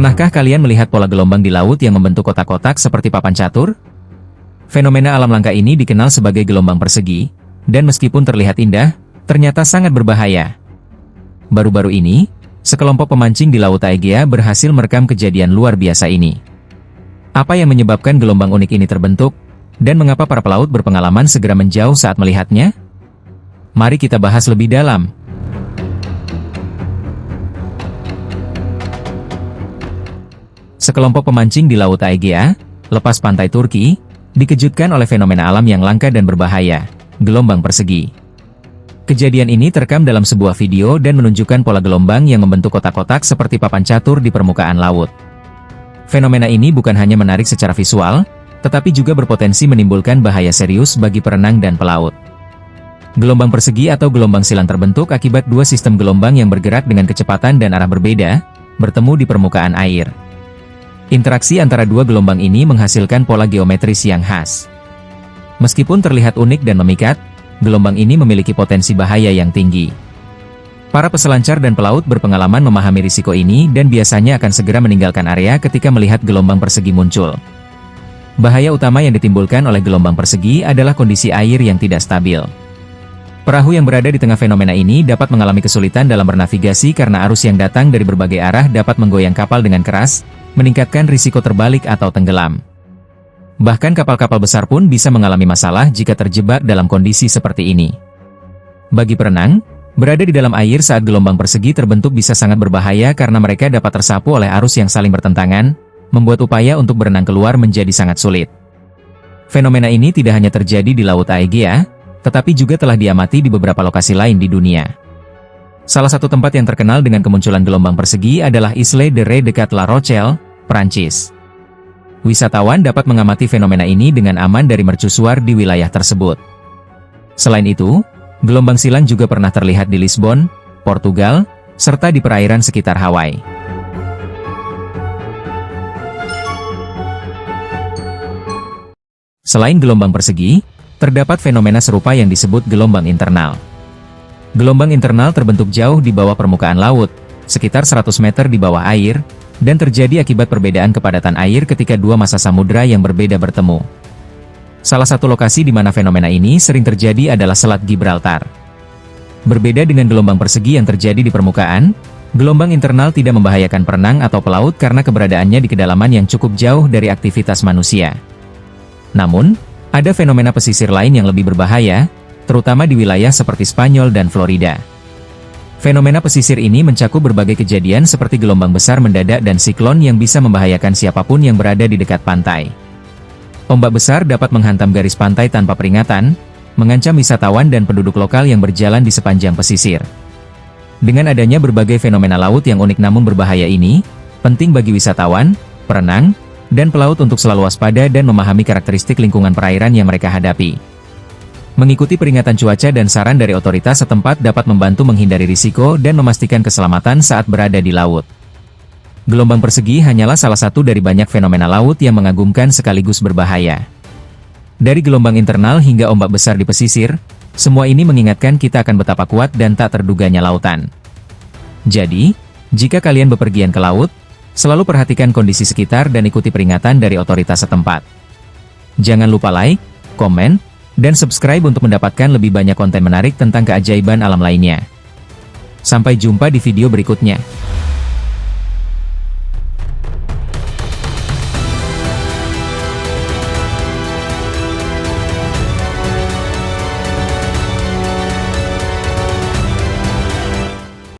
Pernahkah kalian melihat pola gelombang di laut yang membentuk kotak-kotak seperti papan catur? Fenomena alam langka ini dikenal sebagai gelombang persegi, dan meskipun terlihat indah, ternyata sangat berbahaya. Baru-baru ini, sekelompok pemancing di Laut Aegea berhasil merekam kejadian luar biasa ini. Apa yang menyebabkan gelombang unik ini terbentuk, dan mengapa para pelaut berpengalaman segera menjauh saat melihatnya? Mari kita bahas lebih dalam. Sekelompok pemancing di Laut Aegea, lepas pantai Turki, dikejutkan oleh fenomena alam yang langka dan berbahaya, gelombang persegi. Kejadian ini terekam dalam sebuah video dan menunjukkan pola gelombang yang membentuk kotak-kotak seperti papan catur di permukaan laut. Fenomena ini bukan hanya menarik secara visual, tetapi juga berpotensi menimbulkan bahaya serius bagi perenang dan pelaut. Gelombang persegi atau gelombang silang terbentuk akibat dua sistem gelombang yang bergerak dengan kecepatan dan arah berbeda, bertemu di permukaan air. Interaksi antara dua gelombang ini menghasilkan pola geometris yang khas. Meskipun terlihat unik dan memikat, gelombang ini memiliki potensi bahaya yang tinggi. Para peselancar dan pelaut berpengalaman memahami risiko ini dan biasanya akan segera meninggalkan area ketika melihat gelombang persegi muncul. Bahaya utama yang ditimbulkan oleh gelombang persegi adalah kondisi air yang tidak stabil. Perahu yang berada di tengah fenomena ini dapat mengalami kesulitan dalam bernavigasi karena arus yang datang dari berbagai arah dapat menggoyang kapal dengan keras, meningkatkan risiko terbalik atau tenggelam. Bahkan kapal-kapal besar pun bisa mengalami masalah jika terjebak dalam kondisi seperti ini. Bagi perenang, berada di dalam air saat gelombang persegi terbentuk bisa sangat berbahaya karena mereka dapat tersapu oleh arus yang saling bertentangan, membuat upaya untuk berenang keluar menjadi sangat sulit. Fenomena ini tidak hanya terjadi di Laut Aegea, tetapi juga telah diamati di beberapa lokasi lain di dunia. Salah satu tempat yang terkenal dengan kemunculan gelombang persegi adalah Isle de Ré dekat La Rochelle, Prancis. Wisatawan dapat mengamati fenomena ini dengan aman dari mercusuar di wilayah tersebut. Selain itu, gelombang silang juga pernah terlihat di Lisbon, Portugal, serta di perairan sekitar Hawaii. Selain gelombang persegi, terdapat fenomena serupa yang disebut gelombang internal. Gelombang internal terbentuk jauh di bawah permukaan laut, sekitar 100 meter di bawah air, dan terjadi akibat perbedaan kepadatan air ketika dua massa samudra yang berbeda bertemu. Salah satu lokasi di mana fenomena ini sering terjadi adalah Selat Gibraltar. Berbeda dengan gelombang persegi yang terjadi di permukaan, gelombang internal tidak membahayakan perenang atau pelaut karena keberadaannya di kedalaman yang cukup jauh dari aktivitas manusia. Namun, ada fenomena pesisir lain yang lebih berbahaya, terutama di wilayah seperti Spanyol dan Florida. Fenomena pesisir ini mencakup berbagai kejadian seperti gelombang besar mendadak dan siklon yang bisa membahayakan siapapun yang berada di dekat pantai. Ombak besar dapat menghantam garis pantai tanpa peringatan, mengancam wisatawan dan penduduk lokal yang berjalan di sepanjang pesisir. Dengan adanya berbagai fenomena laut yang unik namun berbahaya ini, penting bagi wisatawan, perenang, dan pelaut untuk selalu waspada dan memahami karakteristik lingkungan perairan yang mereka hadapi. Mengikuti peringatan cuaca dan saran dari otoritas setempat dapat membantu menghindari risiko dan memastikan keselamatan saat berada di laut. Gelombang persegi hanyalah salah satu dari banyak fenomena laut yang mengagumkan sekaligus berbahaya. Dari gelombang internal hingga ombak besar di pesisir, semua ini mengingatkan kita akan betapa kuat dan tak terduganya lautan. Jadi, jika kalian bepergian ke laut, selalu perhatikan kondisi sekitar dan ikuti peringatan dari otoritas setempat. Jangan lupa like, komen, dan subscribe untuk mendapatkan lebih banyak konten menarik tentang keajaiban alam lainnya. Sampai jumpa di video berikutnya.